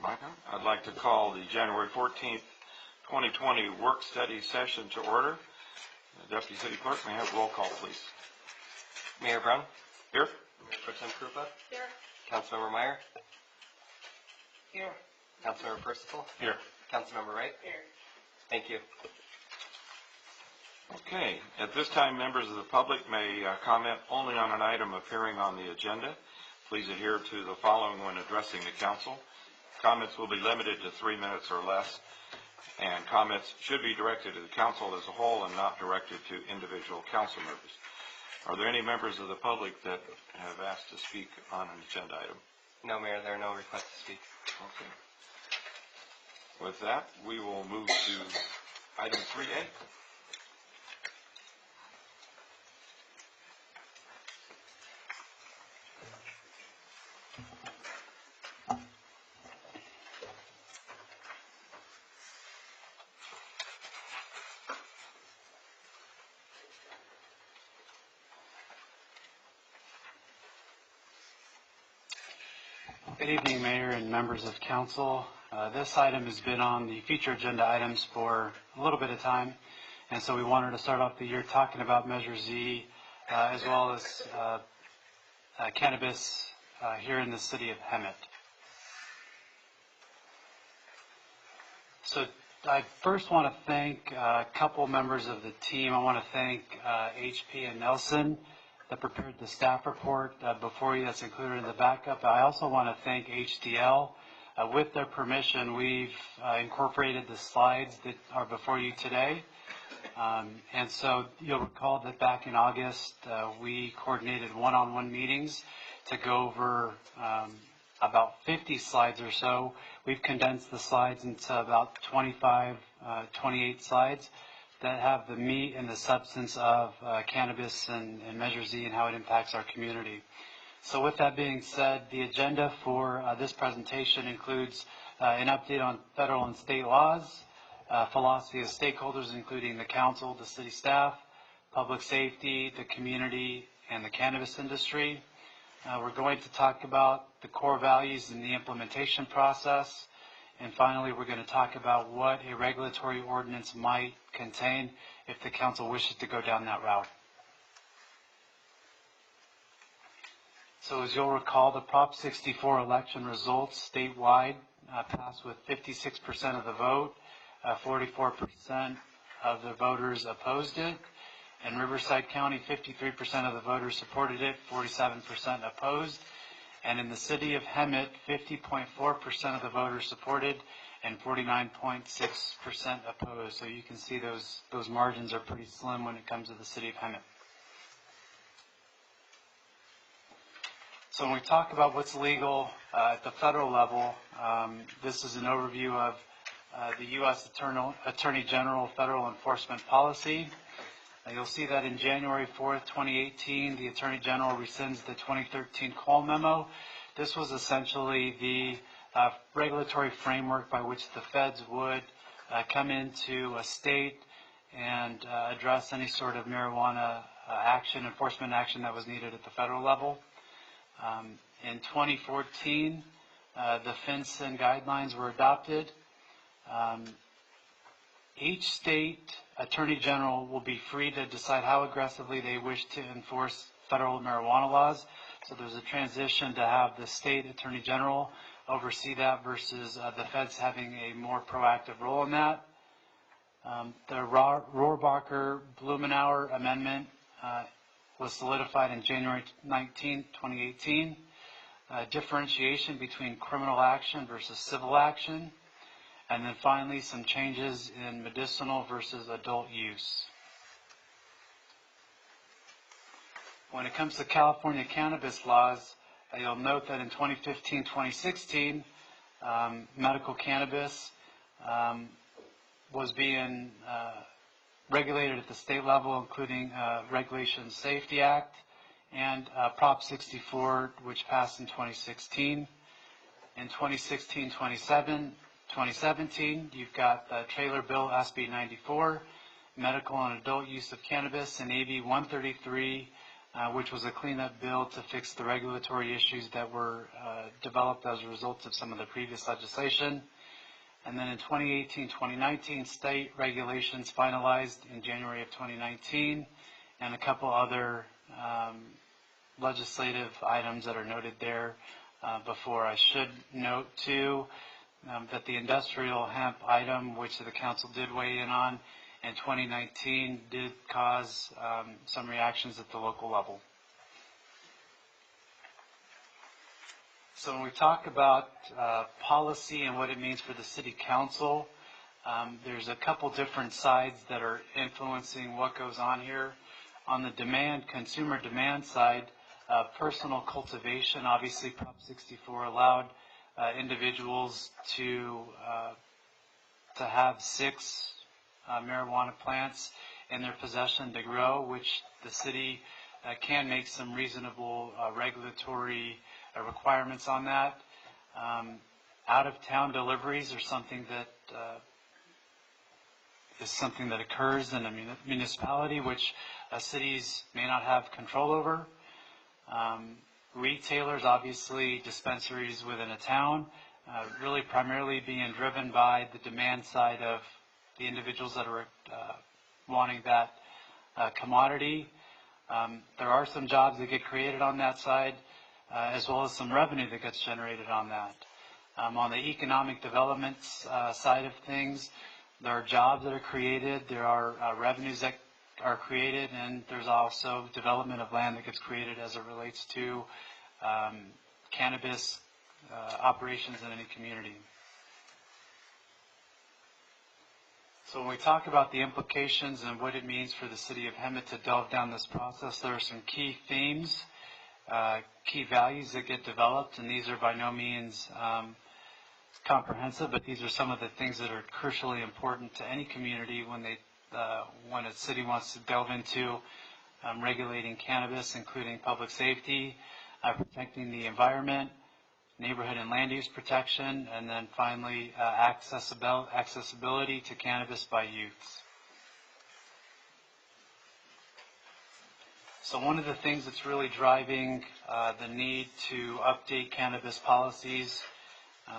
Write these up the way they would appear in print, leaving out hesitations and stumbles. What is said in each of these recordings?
I'd like to call the January 14th, 2020 work study session to order. Deputy City Clerk, may I have roll call, please? Mayor Brown? Here. Mayor Pro Tem Krupa? Here. Councilmember Meyer? Here. Councilmember Percival? Here. Councilmember Wright? Here. Thank you. Okay. At this time, members of the public may comment only on an item appearing on the agenda. Please adhere to the following when addressing the council. Comments will be limited to 3 minutes or less, and comments should be directed to the council as a whole and not directed to individual council members. Are there any members of the public that have asked to speak on an agenda item? No, Mayor, there are no requests to speak. Okay. With that, we will move to item 3A. Good evening, Mayor and members of council. This item has been on the future agenda items for a little bit of time, and so we wanted to start off the year talking about Measure Z, as well as cannabis here in the city of Hemet. So I first want to thank a couple members of the team. I want to thank HP and Nelson that prepared the staff report before you that's included in the backup. I also want to thank HDL. With their permission, we've incorporated the slides that are before you today. And so you'll recall that back in August, we coordinated one-on-one meetings to go over about 50 slides or so. We've condensed the slides into about 28 slides that have the meat and the substance of cannabis and Measure Z and how it impacts our community. So with that being said, the agenda for this presentation includes an update on federal and state laws, philosophy of stakeholders including the council, the city staff, public safety, the community, and the cannabis industry. We're going to talk about the core values in the implementation process. And finally, we're going to talk about what a regulatory ordinance might contain if the council wishes to go down that route. So as you'll recall, the Prop 64 election results statewide passed with 56% of the vote, 44% of the voters opposed it. In Riverside County, 53% of the voters supported it, 47% opposed. And in the city of Hemet, 50.4% of the voters supported and 49.6% opposed. So you can see those margins are pretty slim when it comes to the city of Hemet. So when we talk about what's legal at the federal level, this is an overview of the U.S. Attorney General Federal Enforcement Policy. You'll see that in January 4th, 2018, the Attorney General rescinds the 2013 Cole Memo. This was essentially the regulatory framework by which the feds would come into a state and address any sort of marijuana enforcement action that was needed at the federal level. In 2014, the FinCEN guidelines were adopted. Each state attorney general will be free to decide how aggressively they wish to enforce federal marijuana laws. So there's a transition to have the state attorney general oversee that versus the feds having a more proactive role in that. The Rohrabacher-Blumenauer Amendment was solidified in January 19, 2018. Differentiation between criminal action versus civil action. And then finally, some changes in medicinal versus adult use. When it comes to California cannabis laws, you'll note that in 2015-2016, medical cannabis was being regulated at the state level, including Regulation Safety Act and Prop 64, which passed in 2016. In 2016-2017, you've got the Trailer Bill SB 94, medical and adult use of cannabis, and AB 133, which was a cleanup bill to fix the regulatory issues that were developed as a result of some of the previous legislation. And then in 2018-2019, state regulations finalized in January of 2019, and a couple other legislative items that are noted there before. I should note too that the industrial hemp item, which the council did weigh in on in 2019, did cause some reactions at the local level. So when we talk about policy and what it means for the city council, there's a couple different sides that are influencing what goes on here. On the consumer demand side, personal cultivation, obviously Prop 64 allowed individuals to have 6 marijuana plants in their possession to grow, which the city can make some reasonable regulatory requirements on that. Out-of-town deliveries are something that occurs in a municipality, which cities may not have control over. Retailers, obviously dispensaries within a town, really primarily being driven by the demand side of the individuals that are wanting that commodity. There are some jobs that get created on that side, as well as some revenue that gets generated on that. On the economic development side of things, there are jobs that are created, there are revenues that are created, and there's also development of land that gets created as it relates to cannabis operations in any community. So when we talk about the implications and what it means for the city of Hemet to delve down this process, there are some key themes, key values that get developed, and these are by no means comprehensive, but these are some of the things that are crucially important to any community when a city wants to delve into regulating cannabis, including public safety, protecting the environment, neighborhood and land use protection, and then finally accessibility to cannabis by youths. So one of the things that's really driving the need to update cannabis policies,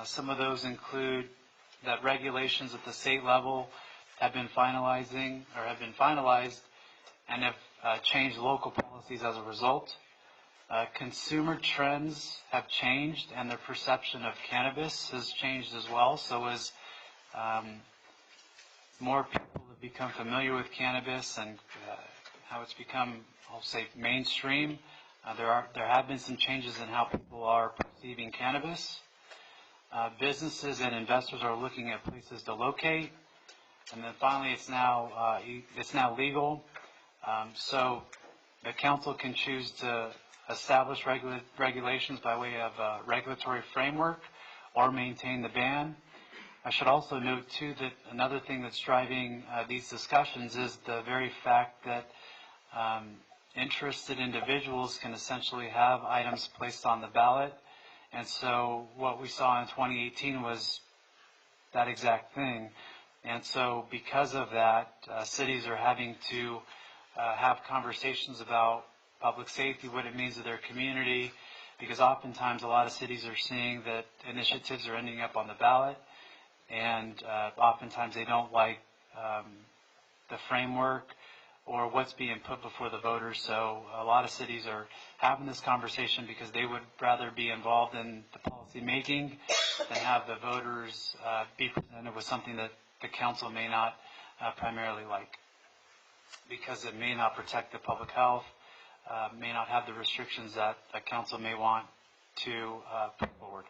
some of those include that regulations at the state level have been finalized and have changed local policies as a result. Consumer trends have changed, and their perception of cannabis has changed as well. So as more people have become familiar with cannabis and how it's become, I'll say, mainstream, there have been some changes in how people are perceiving cannabis. Businesses and investors are looking at places to locate, and then finally, it's now legal. So the council can choose to establish regulations by way of a regulatory framework or maintain the ban. I should also note too that another thing that's driving these discussions is the very fact that interested individuals can essentially have items placed on the ballot. And so what we saw in 2018 was that exact thing. And so because of that, cities are having to have conversations about public safety, what it means to their community, because oftentimes a lot of cities are seeing that initiatives are ending up on the ballot, and oftentimes they don't like the framework or what's being put before the voters. So a lot of cities are having this conversation because they would rather be involved in the policy making than have the voters be presented with something that the council may not primarily like, because it may not protect the public health, may not have the restrictions that the council may want to put forward.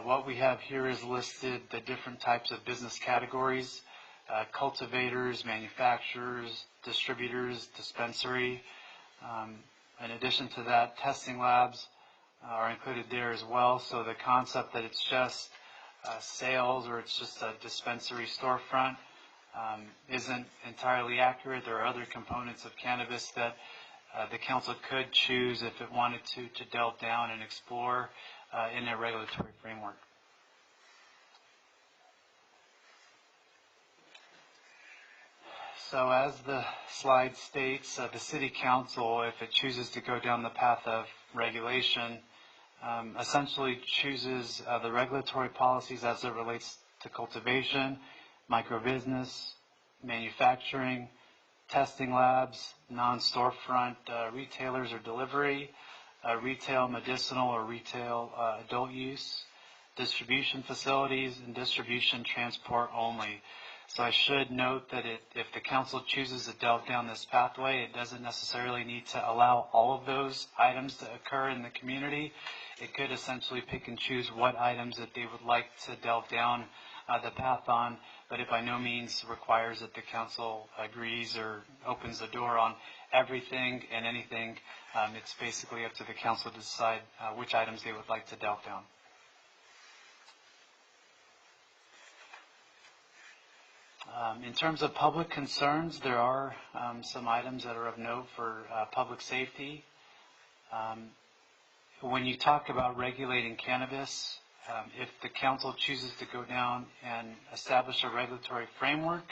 What we have here is listed the different types of business categories: cultivators, manufacturers, distributors, dispensary. In addition to that, testing labs are included there as well. So the concept that it's just sales or it's just a dispensary storefront isn't entirely accurate. There are other components of cannabis that the council could choose if it wanted to delve down and explore in their regulatory framework. So as the slide states, the city council, if it chooses to go down the path of regulation, essentially chooses the regulatory policies as it relates to cultivation, microbusiness, manufacturing, testing labs, non-storefront retailers or delivery, retail medicinal or retail adult use, distribution facilities, and distribution transport only. So I should note that if the council chooses to delve down this pathway, it doesn't necessarily need to allow all of those items to occur in the community. It could essentially pick and choose what items that they would like to delve down the path on, but it by no means requires that the council agrees or opens the door on everything and anything. It's basically up to the council to decide which items they would like to delve down. In terms of public concerns, there are some items that are of note for public safety. When you talk about regulating cannabis, if the council chooses to go down and establish a regulatory framework,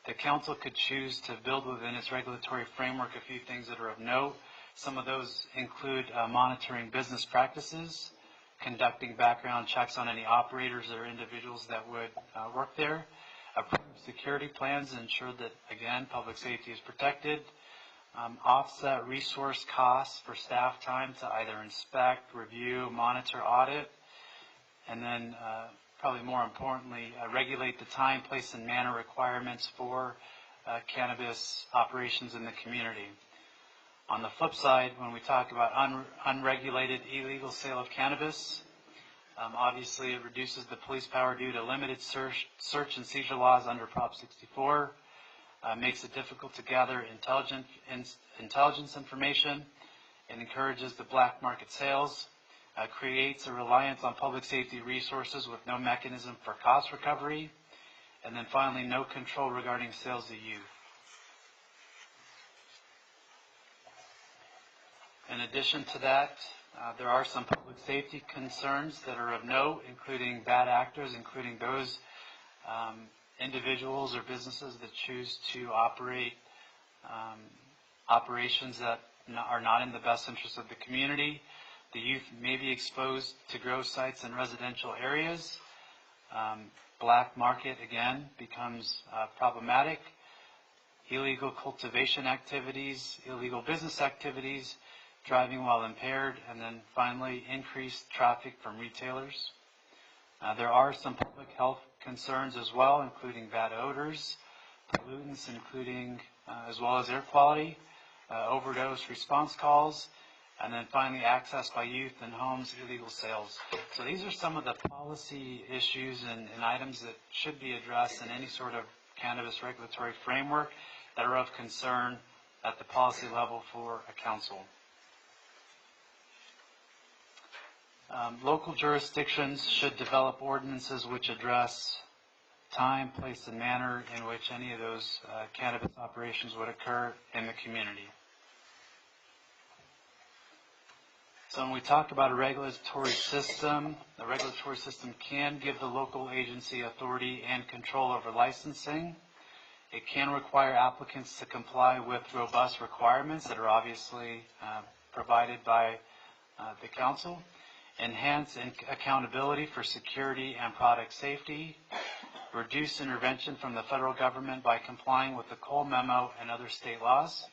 the council could choose to build within its regulatory framework a few things that are of note. Some of those include monitoring business practices, conducting background checks on any operators or individuals that would work there, approve security plans to ensure that, again, public safety is protected, offset resource costs for staff time to either inspect, review, monitor, audit, and then probably more importantly, regulate the time, place, and manner requirements for cannabis operations in the community. On the flip side, when we talk about unregulated illegal sale of cannabis, obviously it reduces the police power due to limited search and seizure laws under Prop 64, makes it difficult to gather intelligence information, and encourages the black market sales, creates a reliance on public safety resources with no mechanism for cost recovery, and then finally no control regarding sales to youth. In addition to that, there are some public safety concerns that are of note, including bad actors, including those individuals or businesses that choose to operate operations that are not in the best interest of the community. The youth may be exposed to grow sites in residential areas. Black market, again, becomes problematic. Illegal cultivation activities, illegal business activities, driving while impaired, and then finally increased traffic from retailers. There are some public health concerns as well, including bad odors, pollutants, including as well as air quality, overdose response calls, and then finally access by youth and homes, illegal sales. So these are some of the policy issues and items that should be addressed in any sort of cannabis regulatory framework that are of concern at the policy level for a council. Local jurisdictions should develop ordinances which address time, place, and manner in which any of those cannabis operations would occur in the community. So when we talk about a regulatory system, the regulatory system can give the local agency authority and control over licensing. It can require applicants to comply with robust requirements that are obviously provided by the council. Enhance accountability for security and product safety, reduce intervention from the federal government by complying with the Cole Memo and other state laws.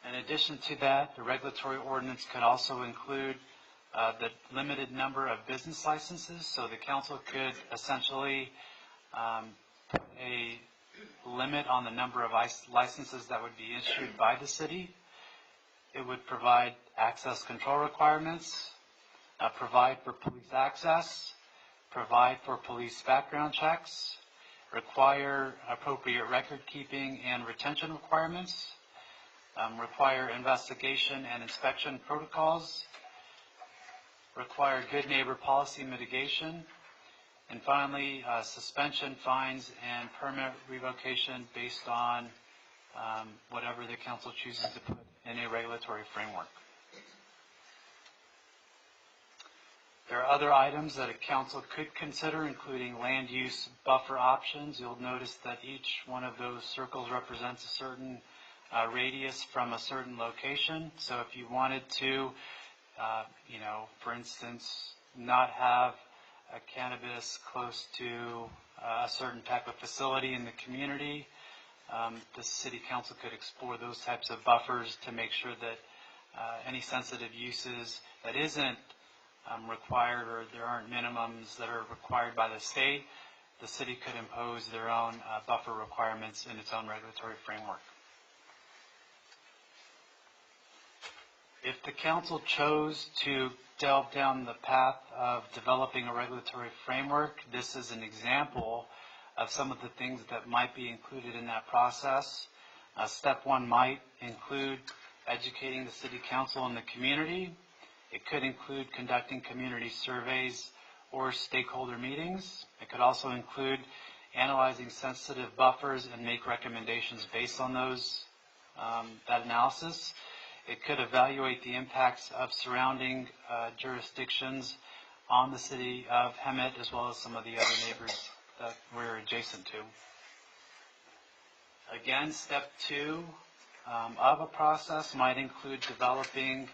In addition to that, the regulatory ordinance could also include the limited number of business licenses. So the council could essentially put a limit on the number of licenses that would be issued by the city. It would provide access control requirements, provide for police access, provide for police background checks, require appropriate record keeping and retention requirements, require investigation and inspection protocols, require good neighbor policy mitigation, and finally suspension, fines, and permit revocation based on whatever the council chooses to put in a regulatory framework. There are other items that a council could consider, including land use buffer options. You'll notice that each one of those circles represents a certain radius from a certain location. So if you wanted to, for instance, not have a cannabis close to a certain type of facility in the community, the city council could explore those types of buffers to make sure that any sensitive uses that isn't required, or there aren't minimums that are required by the state, the city could impose their own buffer requirements in its own regulatory framework. If the council chose to delve down the path of developing a regulatory framework, this is an example of some of the things that might be included in that process. Step one might include educating the city council and the community. It could include conducting community surveys or stakeholder meetings. It could also include analyzing sensitive buffers and make recommendations based on that analysis. It could evaluate the impacts of surrounding jurisdictions on the city of Hemet, as well as some of the other neighbors that we're adjacent to. Again, step two of a process might include developing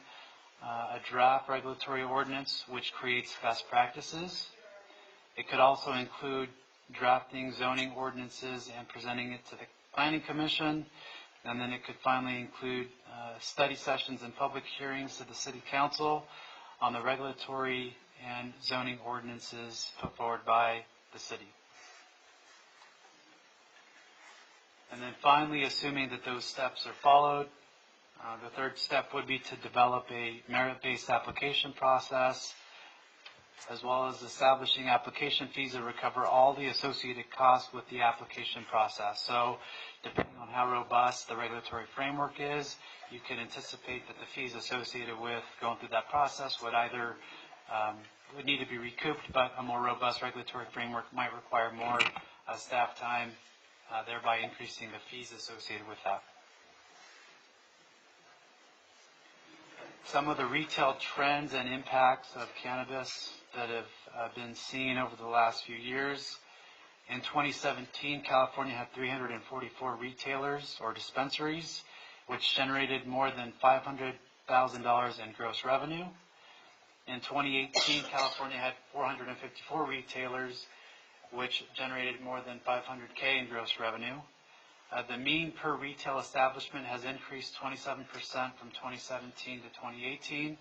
a draft regulatory ordinance which creates best practices. It could also include drafting zoning ordinances and presenting it to the Planning Commission. And then it could finally include study sessions and public hearings to the City Council on the regulatory and zoning ordinances put forward by the city. And then finally, assuming that those steps are followed, the third step would be to develop a merit-based application process, as well as establishing application fees that recover all the associated costs with the application process. So depending on how robust the regulatory framework is, you can anticipate that the fees associated with going through that process would either would need to be recouped, but a more robust regulatory framework might require more staff time, thereby increasing the fees associated with that. Some of the retail trends and impacts of cannabis that have been seen over the last few years. In 2017, California had 344 retailers or dispensaries, which generated more than $500,000 in gross revenue. In 2018, California had 454 retailers, which generated more than $500K in gross revenue. The mean per retail establishment has increased 27% from 2017 to 2018,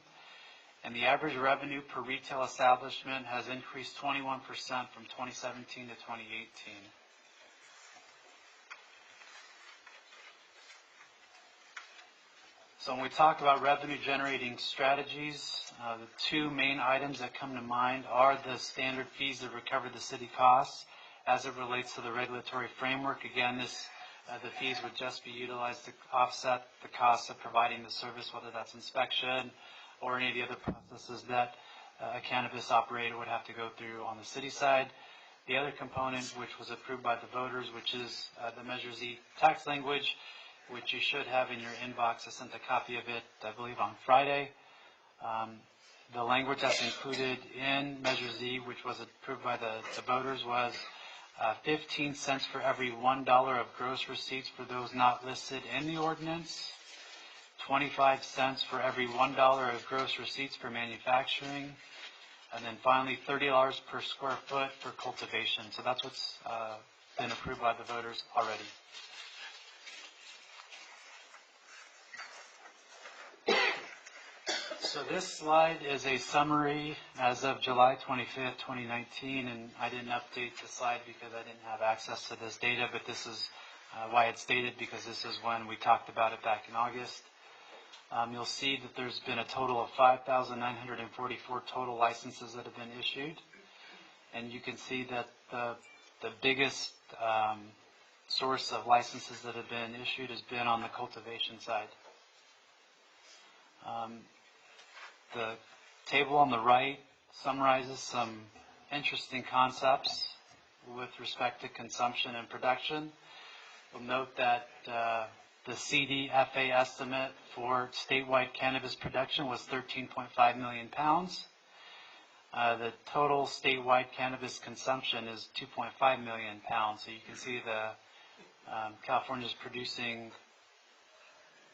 and the average revenue per retail establishment has increased 21% from 2017 to 2018. So when we talk about revenue generating strategies, the two main items that come to mind are the standard fees that recover the city costs as it relates to the regulatory framework. Again, the fees would just be utilized to offset the costs of providing the service, whether that's inspection or any of the other processes that a cannabis operator would have to go through on the city side. The other component, which was approved by the voters, which is the Measure Z tax language, which you should have in your inbox. I sent a copy of it, I believe, on Friday. The language that's included in Measure Z, which was approved by the voters, was 15 cents for every $1 of gross receipts for those not listed in the ordinance, 25 cents for every $1 of gross receipts for manufacturing, and then finally $30 per square foot for cultivation. So that's what's been approved by the voters already. So this slide is a summary as of July 25th, 2019, and I didn't update the slide because I didn't have access to this data, but this is why it's dated, because this is when we talked about it back in August. You'll see that there's been a total of 5,944 total licenses that have been issued, and you can see that the biggest source of licenses that have been issued has been on the cultivation side. The table on the right summarizes some interesting concepts with respect to consumption and production. You'll note that the CDFA estimate for statewide cannabis production was 13.5 million pounds. The total statewide cannabis consumption is 2.5 million pounds. So you can see California is producing,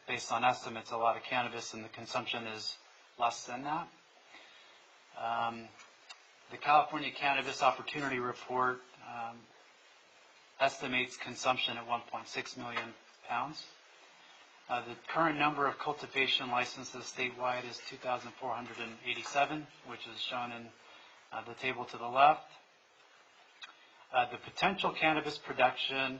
based on estimates, a lot of cannabis, and the consumption is less than that. The California Cannabis Opportunity Report estimates consumption at 1.6 million pounds. The current number of cultivation licenses statewide is 2,487, which is shown in the table to the left. The potential cannabis production,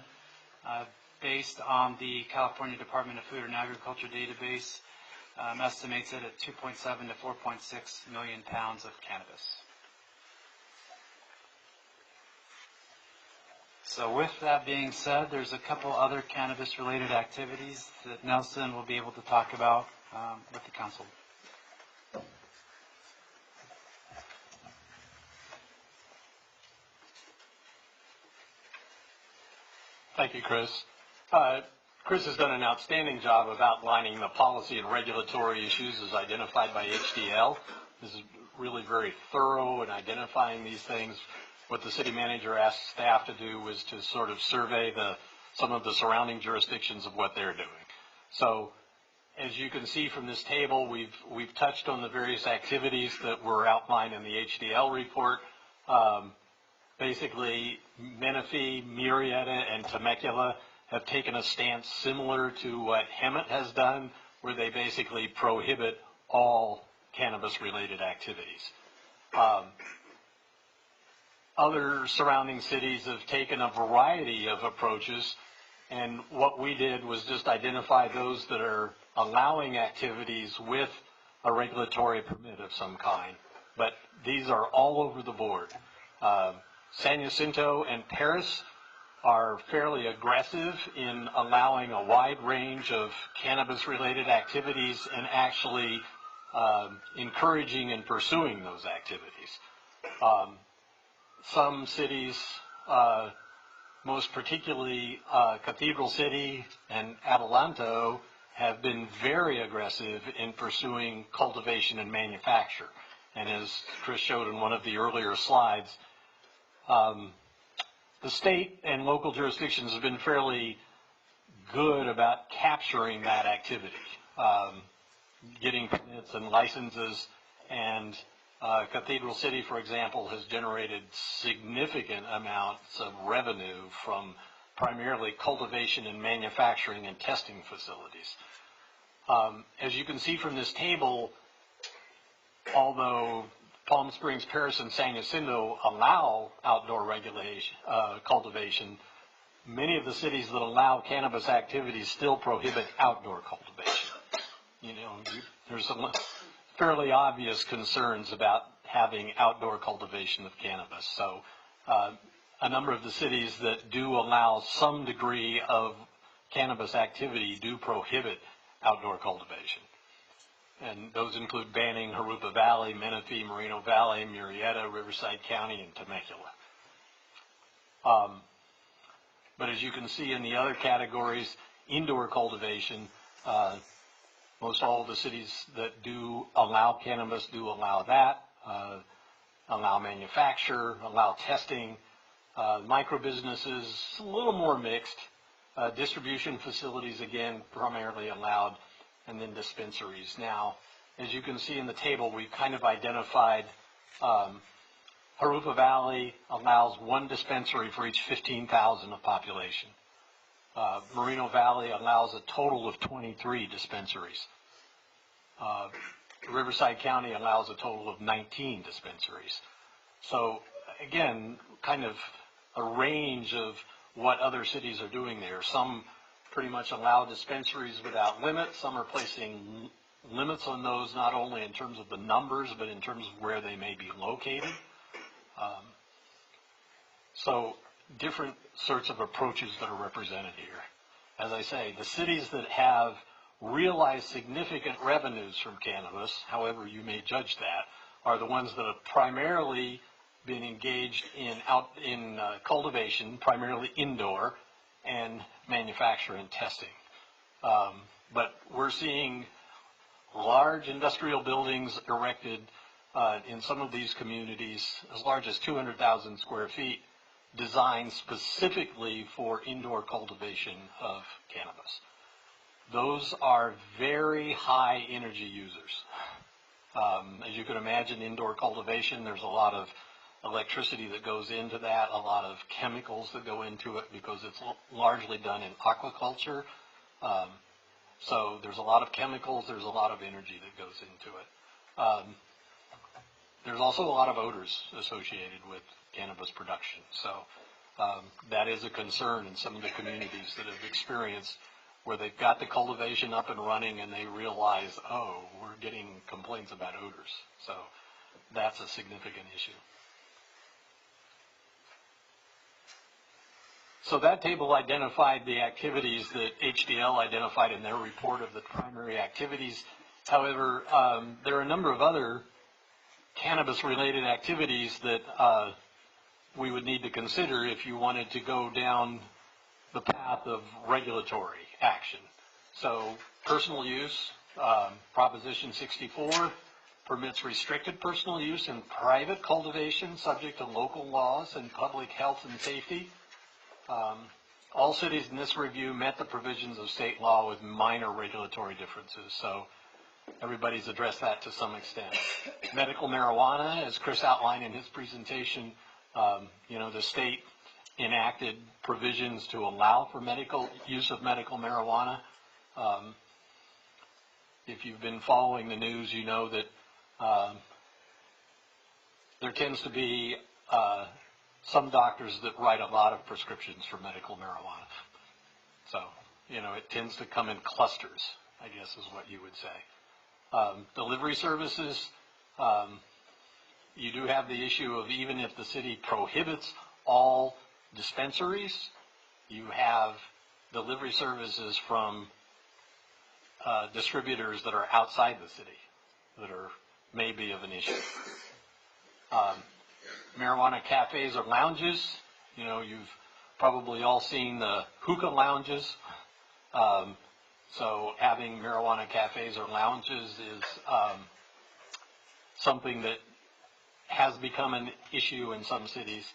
based on the California Department of Food and Agriculture database, estimates it at 2.7 to 4.6 million pounds of cannabis. So with that being said, there's a couple other cannabis-related activities that Nelson will be able to talk about with the council. Thank you, Chris. Chris has done an outstanding job of outlining the policy and regulatory issues as identified by HDL. This is really very thorough in identifying these things. What the city manager asked staff to do was to sort of survey some of the surrounding jurisdictions of what they're doing. So as you can see from this table, we've touched on the various activities that were outlined in the HDL report. Basically, Menifee, Murrieta, and Temecula have taken a stance similar to what Hemet has done, where they basically prohibit all cannabis-related activities. Other surrounding cities have taken a variety of approaches, and what we did was just identify those that are allowing activities with a regulatory permit of some kind. But these are all over the board. San Jacinto and Paris are fairly aggressive in allowing a wide range of cannabis-related activities and actually encouraging and pursuing those activities. Some cities, most particularly Cathedral City and Adelanto, have been very aggressive in pursuing cultivation and manufacture. And as Chris showed in one of the earlier slides, the state and local jurisdictions have been fairly good about capturing that activity, getting permits and licenses, and Cathedral City, for example, has generated significant amounts of revenue from primarily cultivation and manufacturing and testing facilities. As you can see from this table, although Palm Springs, Paris, and San Jacinto allow outdoor regulation, cultivation, many of the cities that allow cannabis activities still prohibit outdoor cultivation. You know, there's some fairly obvious concerns about having outdoor cultivation of cannabis. So a number of the cities that do allow some degree of cannabis activity do prohibit outdoor cultivation. And those include banning Jurupa Valley, Menifee, Moreno Valley, Murrieta, Riverside County, and Temecula. But as you can see in the other categories, indoor cultivation, most all of the cities that do allow cannabis do allow that, allow manufacture, allow testing. Micro businesses, a little more mixed. Distribution facilities, again, primarily allowed, and then dispensaries. Now, as you can see in the table, we've kind of identified Jurupa Valley allows one dispensary for each 15,000 of population. Moreno Valley allows a total of 23 dispensaries. Riverside County allows a total of 19 dispensaries. So again, kind of a range of what other cities are doing there. Some pretty much allow dispensaries without limits. Some are placing limits on those, not only in terms of the numbers, but in terms of where they may be located. So different sorts of approaches that are represented here. As I say, the cities that have realized significant revenues from cannabis, however you may judge that, are the ones that have primarily been engaged in cultivation, primarily indoor, and manufacture and testing. But we're seeing large industrial buildings erected in some of these communities as large as 200,000 square feet, designed specifically for indoor cultivation of cannabis. Those are very high energy users. As you can imagine, indoor cultivation, there's a lot of electricity that goes into that, a lot of chemicals that go into it because it's largely done in aquaculture. So there's a lot of chemicals, there's a lot of energy that goes into it. There's also a lot of odors associated with cannabis production. So that is a concern in some of the communities that have experienced where they've got the cultivation up and running and they realize, oh, we're getting complaints about odors. So that's a significant issue. So that table identified the activities that HDL identified in their report of the primary activities. However, there are a number of other cannabis-related activities that we would need to consider if you wanted to go down the path of regulatory action. So personal use, Proposition 64 permits restricted personal use in private cultivation subject to local laws and public health and safety. All cities in this review met the provisions of state law with minor regulatory differences. So everybody's addressed that to some extent. Medical marijuana, as Chris outlined in his presentation, the state enacted provisions to allow for medical use of medical marijuana. If you've been following the news, you know that there tends to be some doctors that write a lot of prescriptions for medical marijuana. So, it tends to come in clusters, I guess is what you would say. Delivery services, you do have the issue of even if the city prohibits all dispensaries, you have delivery services from distributors that are outside the city that may be of an issue. Marijuana cafes or lounges, you've probably all seen the hookah lounges. So having marijuana cafes or lounges is something that has become an issue in some cities.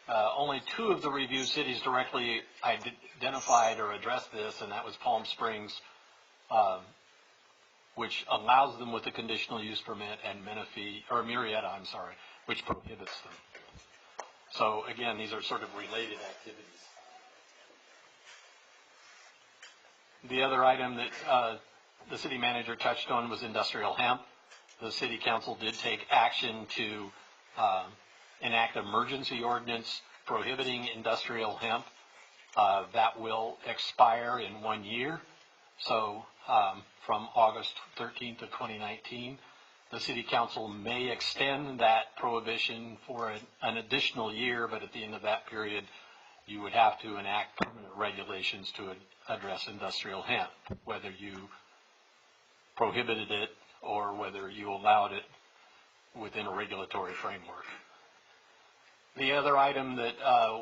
Only 2 of the reviewed cities directly identified or addressed this, and that was Palm Springs, which allows them with a conditional use permit, and Murrieta, which prohibits them. So again, these are sort of related activities. The other item that the city manager touched on was industrial hemp. The city council did take action to enact emergency ordinance prohibiting industrial hemp. That will expire in 1 year. So from August 13th of 2019, the city council may extend that prohibition for an additional year, but at the end of that period, you would have to enact permanent regulations to address industrial hemp, whether you prohibited it or whether you allowed it within a regulatory framework. The other item that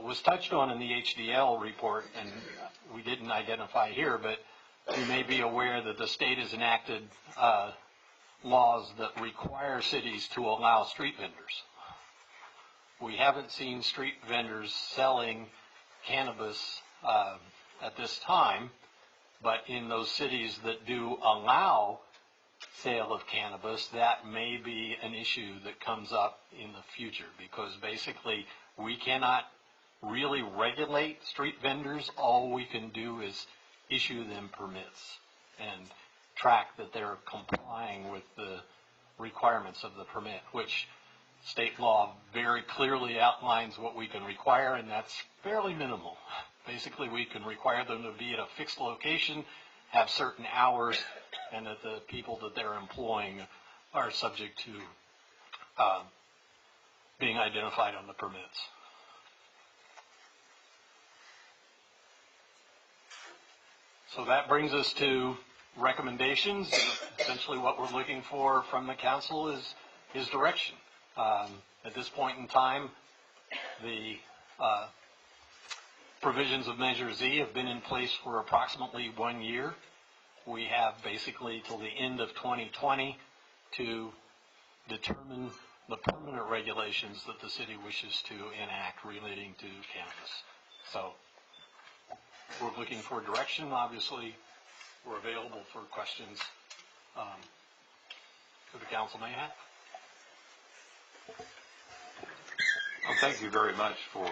was touched on in the HDL report, and we didn't identify here, but you may be aware that the state has enacted laws that require cities to allow street vendors. We haven't seen street vendors selling cannabis at this time, but in those cities that do allow sale of cannabis, that may be an issue that comes up in the future, because basically we cannot really regulate street vendors. All we can do is issue them permits and track that they're complying with the requirements of the permit, which state law very clearly outlines what we can require, and that's fairly minimal. Basically, we can require them to be at a fixed location, have certain hours, and that the people that they're employing are subject to being identified on the permits. So that brings us to recommendations. Essentially what we're looking for from the council is direction. At this point in time, the provisions of Measure Z have been in place for approximately 1 year. We have basically till the end of 2020 to determine the permanent regulations that the city wishes to enact relating to cannabis. So we're looking for direction. Obviously, we're available for questions that the council may have. Well, thank you very much for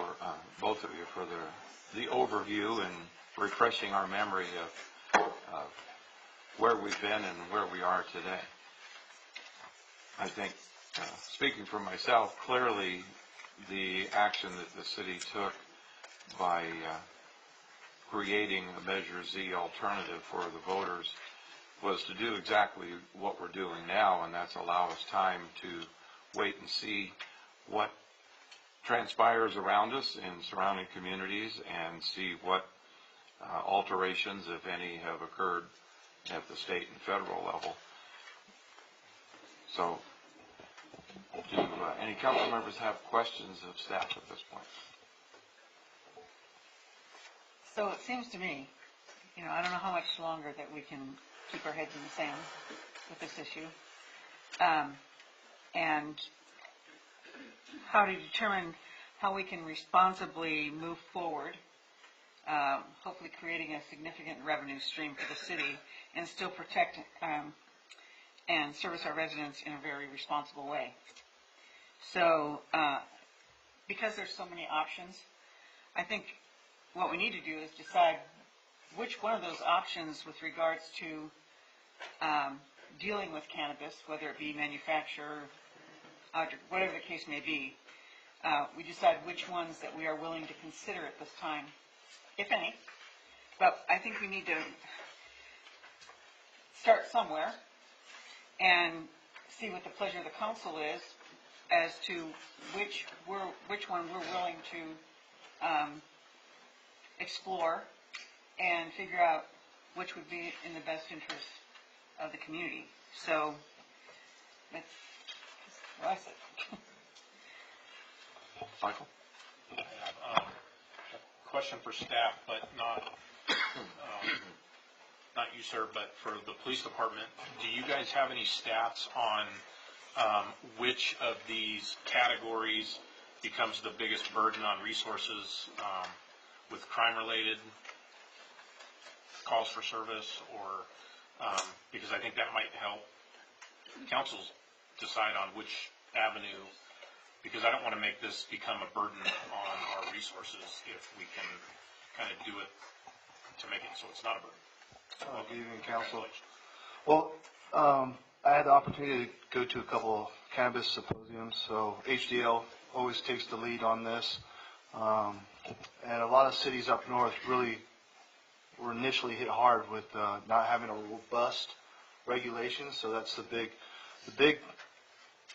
both of you for the overview and refreshing our memory of where we've been and where we are today. I think, speaking for myself, clearly the action that the city took by creating a Measure Z alternative for the voters was to do exactly what we're doing now, and that's allow us time to wait and see what transpires around us in surrounding communities and see what alterations, if any, have occurred at the state and federal level. So, do any council members have questions of staff at this point? So it seems to me, I don't know how much longer that we can keep our heads in the sand with this issue, and how to determine how we can responsibly move forward, hopefully creating a significant revenue stream for the city and still protect and service our residents in a very responsible way. So because there's so many options, I think what we need to do is decide which one of those options with regards to dealing with cannabis, whether it be manufacture, whatever the case may be, we decide which ones that we are willing to consider at this time, if any. But I think we need to start somewhere and see what the pleasure of the council is as to which one we're willing to explore and figure out which would be in the best interest of the community. So that's what I said. Michael? I have a question for staff, but not you, sir, but for the police department. Do you guys have any stats on which of these categories becomes the biggest burden on resources with crime-related calls for service, or because I think that might help councils decide on which avenue, because I don't want to make this become a burden on our resources if we can kind of do it to make it so it's not a burden. Good evening, council. Well, I had the opportunity to go to a couple of cannabis symposiums, so HDL always takes the lead on this. And a lot of cities up north really were initially hit hard with not having a robust regulation, so that's the big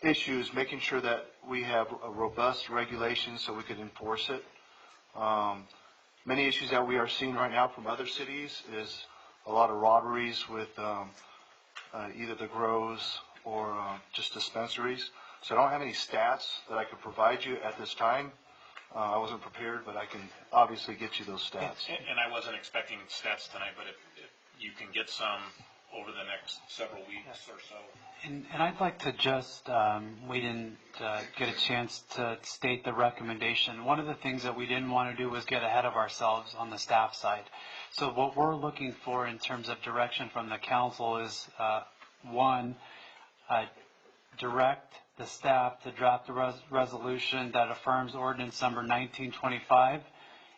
issue is making sure that we have a robust regulation so we could enforce it. Many issues that we are seeing right now from other cities is a lot of robberies with either the grows or just dispensaries. So I don't have any stats that I could provide you at this time. I wasn't prepared, but I can obviously get you those stats. And I wasn't expecting stats tonight, but if you can get some over the next several weeks or so. And I'd like to just, we didn't get a chance to state the recommendation. One of the things that we didn't want to do was get ahead of ourselves on the staff side. So what we're looking for in terms of direction from the council is, one, direct the staff to draft a resolution that affirms ordinance number 1925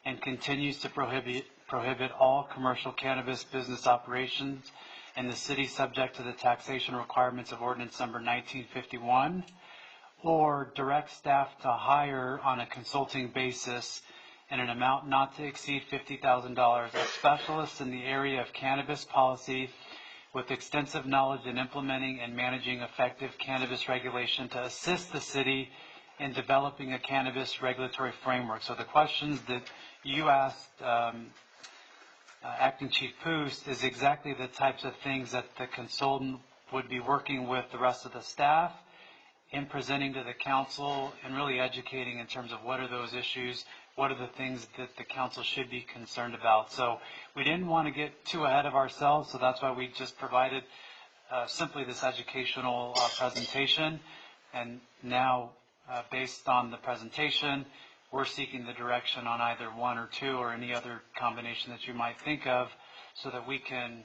and continues to prohibit all commercial cannabis business operations in the city subject to the taxation requirements of ordinance number 1951, or direct staff to hire on a consulting basis in an amount not to exceed $50,000 a specialist in the area of cannabis policy with extensive knowledge in implementing and managing effective cannabis regulation to assist the city in developing a cannabis regulatory framework. So the questions that you asked Acting Chief Poust is exactly the types of things that the consultant would be working with the rest of the staff in presenting to the council and really educating in terms of what are those issues, what are the things that the council should be concerned about. So we didn't want to get too ahead of ourselves, so that's why we just provided simply this educational presentation. And now, based on the presentation, we're seeking the direction on either one or two or any other combination that you might think of so that we can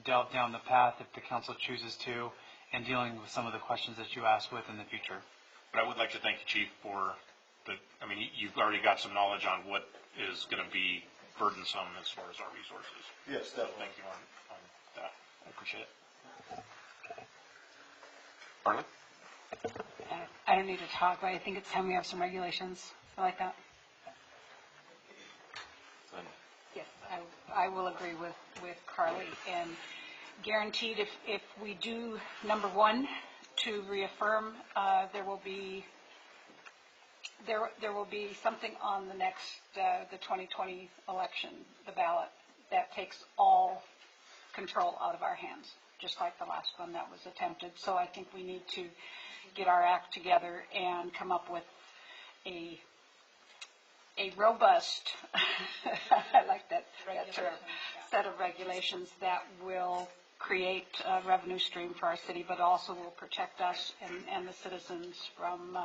delve down the path if the council chooses to and dealing with some of the questions that you asked with in the future. But I would like to thank you, Chief, for you've already got some knowledge on what is going to be burdensome as far as our resources. Yes, So thank you on that. I appreciate it. Arlen? I don't need to talk, but I think it's time we have some regulations. I like that. Yes, I will agree with Carly. And guaranteed, if we do number one, to reaffirm, there will be something on the next, the 2020 election, the ballot, that takes all control out of our hands, just like the last one that was attempted. So I think we need to get our act together and come up with a robust, I like that term, set of regulations that will create a revenue stream for our city, but also will protect us and the citizens from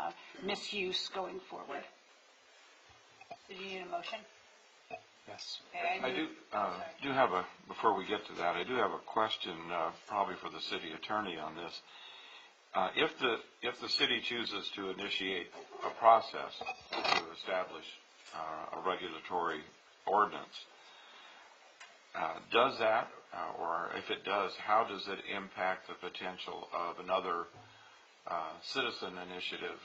misuse going forward. Did you need a motion? Yes. Okay, I do have before we get to that, I do have a question probably for the city attorney on this. If the city chooses to initiate a process to establish a regulatory ordinance, does that, or if it does, how does it impact the potential of another citizen initiative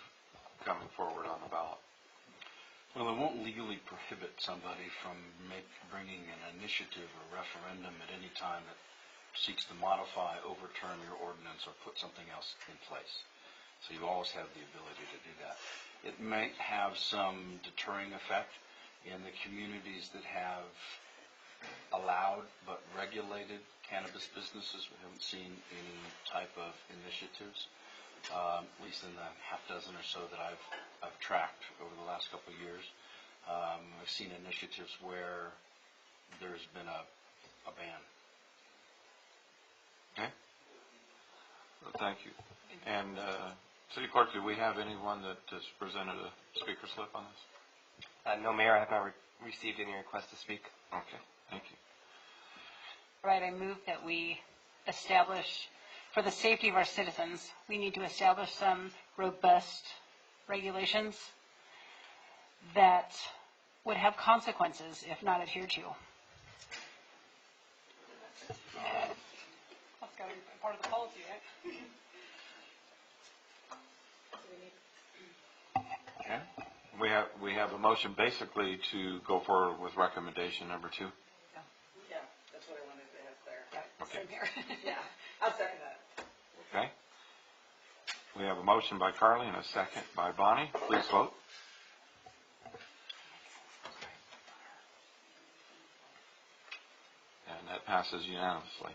coming forward on the ballot? Well, it won't legally prohibit somebody from bringing an initiative or referendum at any time that seeks to modify, overturn your ordinance, or put something else in place. So you always have the ability to do that. It might have some deterring effect in the communities that have allowed but regulated cannabis businesses. We haven't seen any type of initiatives, at least in the half dozen or so that I've tracked over the last couple of years. I've seen initiatives where there's been a ban. Okay. Well, thank you. And City Clerk, do we have anyone that has presented a speaker slip on this? No, Mayor, I have not received any requests to speak. Okay, thank you. right, I move that we establish, for the safety of our citizens, we need to establish some robust regulations that would have consequences if not adhered to. That's got to be part of the policy, right? Okay. We have a motion basically to go forward with recommendation number 2. Yeah, that's what I wanted to have clear. Yeah, Okay. same here. Yeah, I'll second that. Okay. We have a motion by Carly and a second by Bonnie. Please vote. And that passes unanimously.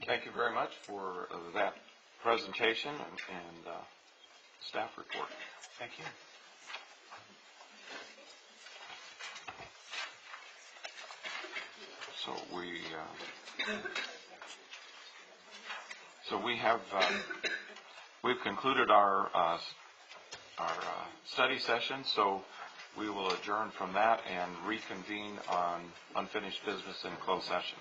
Thank you very much for that presentation and staff report. Thank you. So we've concluded our study session. So we will adjourn from that and reconvene on unfinished business in closed session.